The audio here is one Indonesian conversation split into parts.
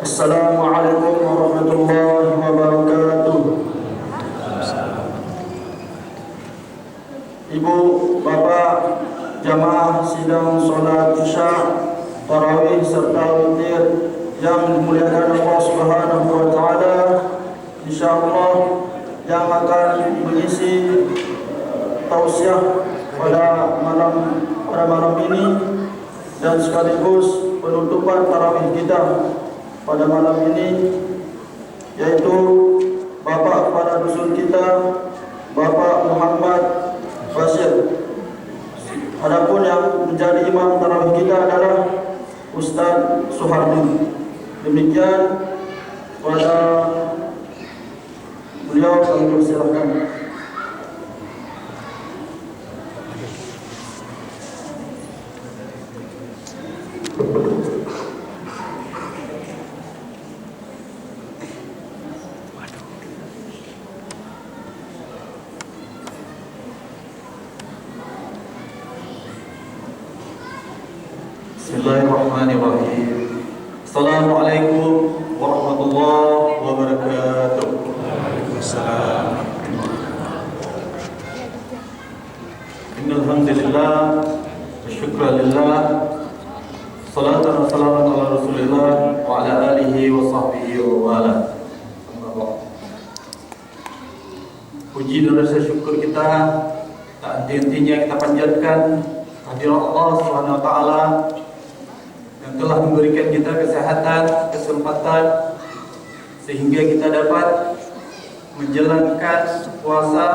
Assalamualaikum warahmatullahi wabarakatuh. Ibu, bapak, jamaah sidang salat Isya, tarawih serta witir yang dimuliakan Allah Subhanahu wa taala, insyaallah yang akan mengisi tausiah pada malam ini dan sekaligus penutupan tarawih kita pada malam ini, yaitu Bapak kepala dusun kita, Bapak Muhammad Bashir. Adapun yang menjadi imam tarawih kita adalah Ustaz Suhardi. Demikian pada beliau kami persilahkan. Bismillahirrahmanirrahim. Assalamualaikum warahmatullahi wabarakatuh. Waalaikumsalam. Innal hamdalillah wa syukran lillah. Salatan wa salaman ala Rasulillah wa ala alihi wa sahbihi wa wala. Puji dan rasa syukur kita tak henti-hentinya kita panjatkan kehadirat Allah Subhanahu wa taala yang telah memberikan kita kesehatan, kesempatan sehingga kita dapat menjalankan puasa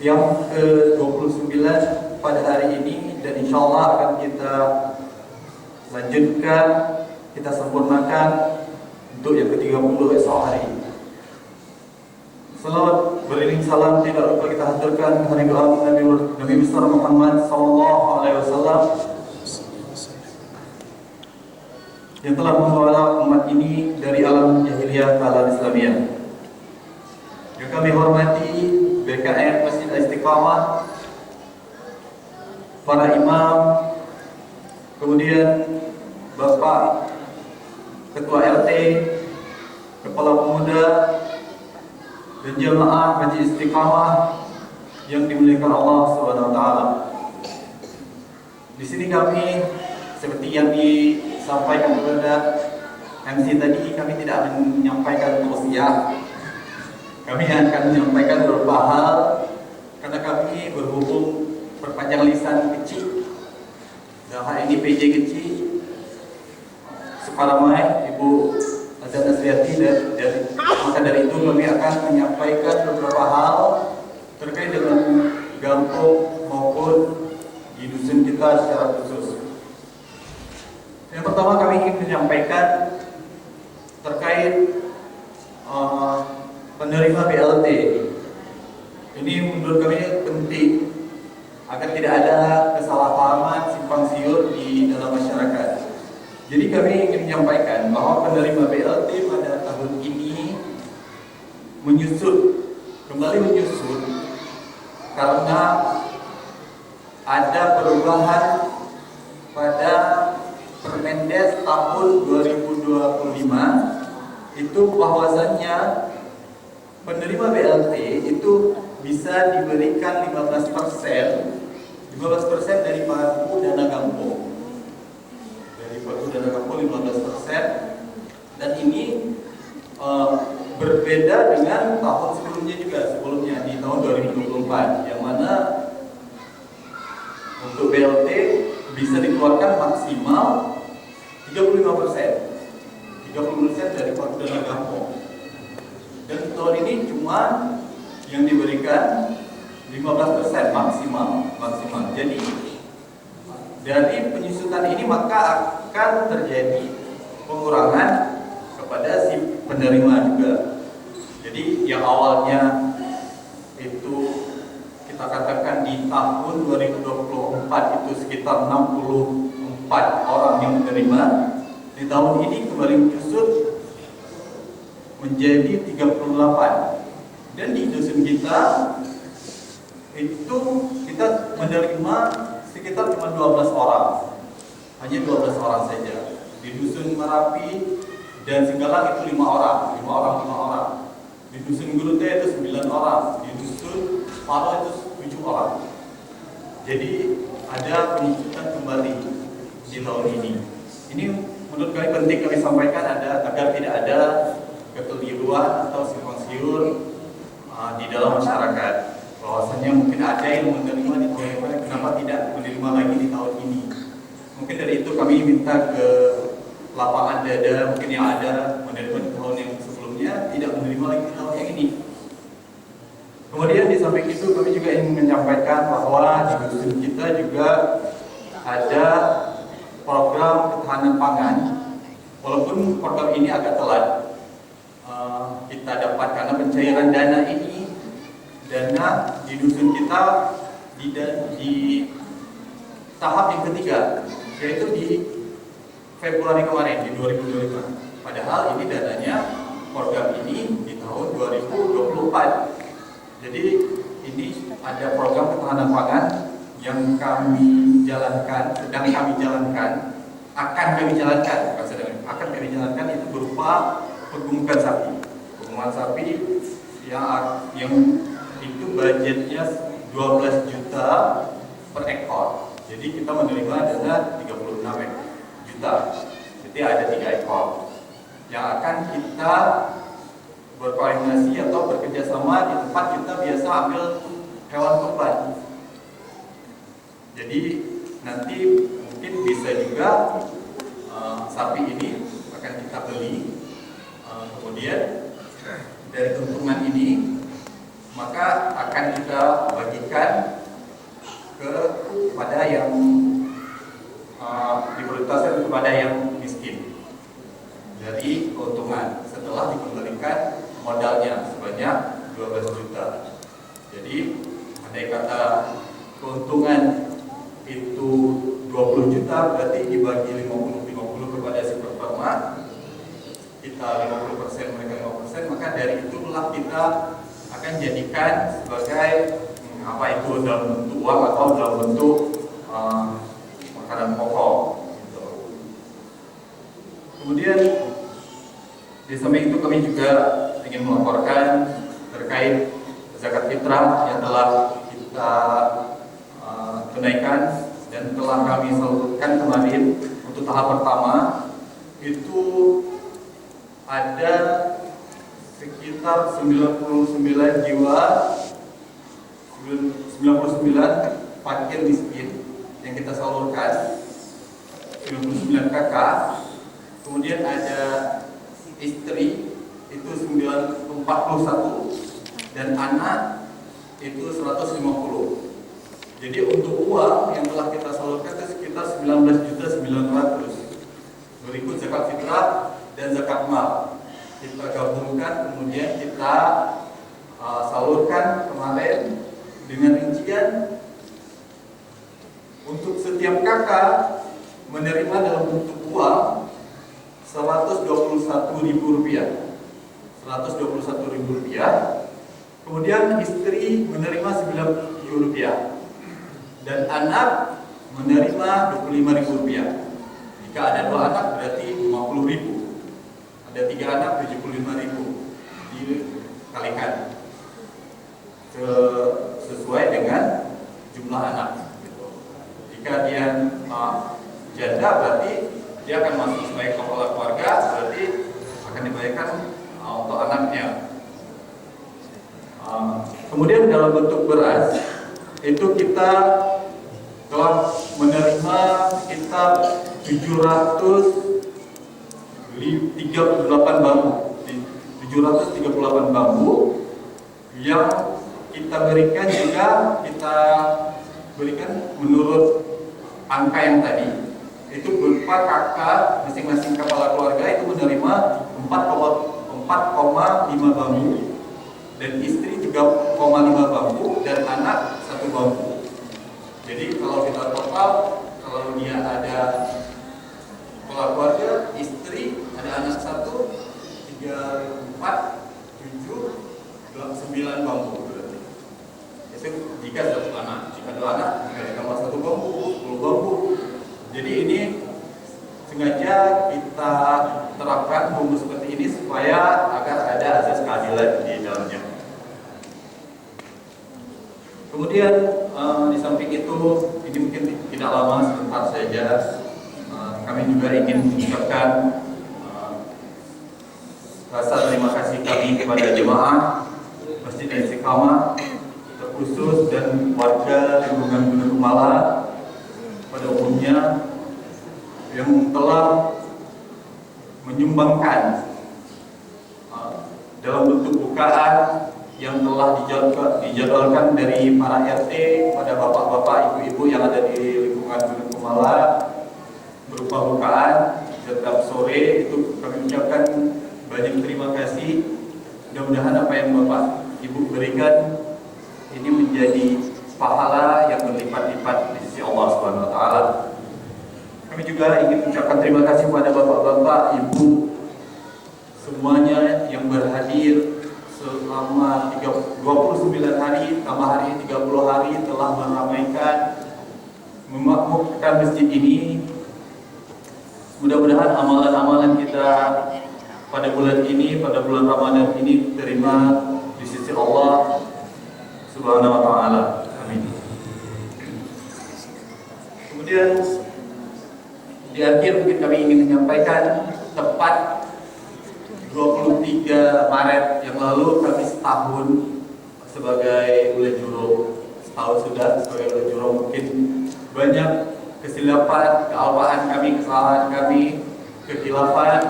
yang ke-29 pada hari ini, dan insyaallah akan kita lanjutkan, kita sempurnakan untuk yang ke-30 esok hari. Salawat beriring salam tidak lupa kita haturkan kepada Nabi besar Muhammad sallallahu alaihi wasallam yang telah membawa umat ini dari alam jahiliyah ke alam Islamiyah. Yang kami hormati BKM Masjid Istiqamah, para imam, kemudian Bapak Ketua RT, Kepala Pemuda, dan jemaah Masjid Istiqamah yang dimuliakan Allah Subhanahu wa taala. Di sini kami seperti yang disampaikan kepada MC tadi, kami tidak menyampaikan tausiah. Kami akan menyampaikan beberapa hal karena kami berhubung perpanjang lisan kecil. Dalam hal ini PJ kecil, Sukaramai, Ibu Azan Asriati, maka dari itu kami akan menyampaikan beberapa hal terkait dengan Gampong maupun di dusun kita secara khusus. Yang pertama kami ingin menyampaikan terkait penerima BLT. Ini menurut kami penting agar tidak ada kesalahpahaman simpang siur di dalam masyarakat. Jadi kami ingin menyampaikan bahwa penerima BLT pada tahun ini kembali menyusut karena ada perubahan pada Permendes tahun 2025 itu bahwasannya penerima BLT itu bisa diberikan 15% dari pagu dana kampung. Dari pagu dana kampung 15%, dan ini berbeda dengan tahun sebelumnya di tahun 2024, yang mana untuk BLT bisa dikeluarkan maksimal 35% dari pagu dana kampung. Dan tahun ini cuma yang diberikan 15% maksimal. Jadi dari penyusutan ini maka akan terjadi pengurangan kepada si penerima juga. Jadi yang awalnya itu kita katakan di tahun 2024 itu sekitar 64 orang yang menerima, di tahun ini kembali menyusut menjadi 38. Dan di dusun kita itu kita menerima sekitar cuma 12 orang, hanya 12 orang saja. Di dusun Merapi dan Singgalang itu 5 orang. Di dusun Gurute itu 9 orang. Di dusun Paro itu 7 orang. Jadi ada penyusutan kembali di tahun ini. Ini menurut kami penting kami sampaikan agar tidak ada kekeliruan atau simpang siur di dalam masyarakat. Bahwasanya mungkin ada yang menerima di tahun yang kenapa tidak menerima lagi di tahun ini. Mungkin dari itu kami minta ke lapangan dada mungkin yang ada menerima di tahun yang sebelumnya tidak menerima lagi di tahun yang ini. Kemudian di samping itu kami juga ingin menyampaikan bahwa di dusun kita juga ada program ketahanan pangan. Walaupun program ini agak telat kita dapat karena pencairan dana ini, dana di dusun kita di tahap yang ketiga, yaitu di Februari kemarin di 2025. Padahal ini dananya program ini di tahun 2024. Jadi ini ada program ketahanan pangan yang kami jalankan, sedang kami jalankan, akan kami jalankan itu berupa pengumuman sapi. Pengumuman sapi yang itu budgetnya 12 juta per ekor. Jadi kita menerima dana 36 juta. Jadi ada 3 ekor yang akan kita berkoordinasi atau bekerja sama di tempat kita biasa ambil hewan kurban. Jadi nanti mungkin bisa juga sapi ini akan kita beli, kemudian dari keuntungan ini maka akan kita bagikan kepada yang diprioritaskan kepada yang miskin dari keuntungan setelah dikembalikan modalnya sebanyak 12 juta. Jadi andai kata keuntungan itu 20 juta berarti dibagi 50-50 kepada si pertama, kita 50%, mereka 5%, maka dari itulah kita akan jadikan sebagai apa itu dalam bentuk uang atau dalam bentuk makanan pokok gitu. Kemudian di samping itu kami juga ingin melaporkan terkait zakat fitrah yang telah kita tunaikan dan telah kami salurkan kemarin untuk tahap pertama. Itu ada sekitar 99 jiwa, 99 fakir miskin yang kita salurkan, 99 kakak. Kemudian ada istri itu 41 dan anak itu 150. Jadi untuk uang yang telah kita salurkan itu sekitar 19.900.000. Berikut zakat fitrah dan zakat mal kita gabungkan, kemudian kita salurkan kemarin dengan rincian untuk setiap kakak menerima dalam bentuk uang Rp121.000. Kemudian istri menerima Rp90.000 dan anak menerima Rp25.000. Jika ada 2 anak berarti Rp50.000. Ada 3 anak Rp75.000. Dikalikan sesuai dengan jumlah anak. Jika dia janda berarti dia akan masuk sebagai kepala keluarga, berarti akan dibayarkan untuk anaknya. Kemudian dalam bentuk beras itu kita telah menerima sekitar 738 bambu yang kita berikan juga kita berikan menurut angka yang tadi. Itu berupa kakak masing-masing kepala keluarga itu menerima 4,5 bambu dan istri 3,5 bambu dan anak 1 bambu. Jadi kalau kita total, kalau dia ada kepala keluarga, istri, ada anak 1, 3, 4, 7, 9 bambu berarti. Itu jika 1 anak. Jika 2 anak, ditambah 1 bambu, 10 bambu. Jadi ini sengaja kita terapkan bumbu seperti ini supaya agar ada asas keadilan di dalamnya. Kemudian di samping itu, ini mungkin tidak lama, sebentar saja, kami juga ingin mengucapkan rasa terima kasih kami kepada jemaah Masjid Istiqamah, terkhusus dan warga lingkungan Gunung Kumala pada umumnya yang telah menyumbangkan dalam bentuk bukaan yang telah dijadwalkan dari para RT pada bapak-bapak, ibu-ibu yang ada di lingkungan Gunung Kumala berupa bukaan setiap sore. Itu kami ucapkan banyak terima kasih. Mudah-mudahan apa yang Bapak Ibu berikan ini menjadi pahala yang berlipat-lipat di sisi Allah Subhanahu wa taala. Kami juga ingin mengucapkan terima kasih kepada Bapak-bapak, Ibu semuanya yang berhadir selama 29 hari, tambah hari 30 hari telah meramaikan, memakmurkan masjid ini. Mudah-mudahan amalan-amalan kita pada bulan ini, pada bulan Ramadan ini diterima di sisi Allah Subhanahu wa taala. Amin. Kemudian di akhir mungkin kami ingin menyampaikan, tepat 23 Maret yang lalu kami setahun sebagai Ule Juro. Setahun sudah sebagai Ule Juro, mungkin banyak kesilapan, kealpaan kami, kesalahan kami, kekhilafan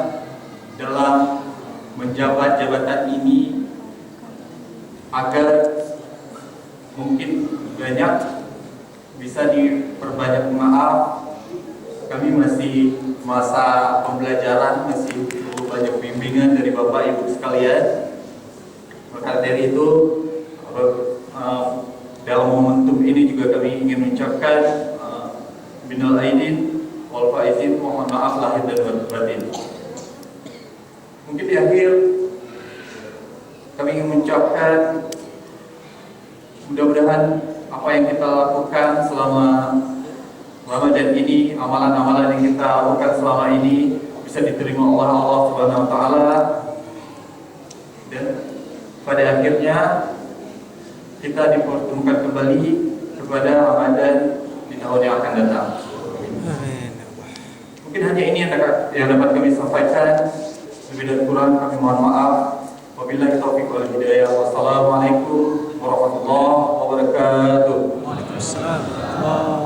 dalam menjabat jabatan ini, agar mungkin banyak bisa diperbanyak maaf. Kami masih masa pembelajaran, masih perlu banyak bimbingan dari Bapak Ibu sekalian. Maka dari itu dalam momentum ini juga kami ingin mengucapkan minal aidin wal faizin, mohon maaf lahir dan batin. Mungkin di akhir kami ingin mengucapkan mudah-mudahan apa yang kita lakukan selama Ramadan ini, amalan-amalan yang kita lakukan selama ini bisa diterima oleh Allah Subhanahu wa taala, dan pada akhirnya kita dipertemukan kembali kepada Ramadan di tahun yang akan datang. Mungkin hanya ini yang dapat kami sampaikan. Lebih dan kurang kami mohon maaf. Wabillahi taufiq wal hidayah. Wassalamualaikum warahmatullahi wabarakatuh. Waalaikumsalam.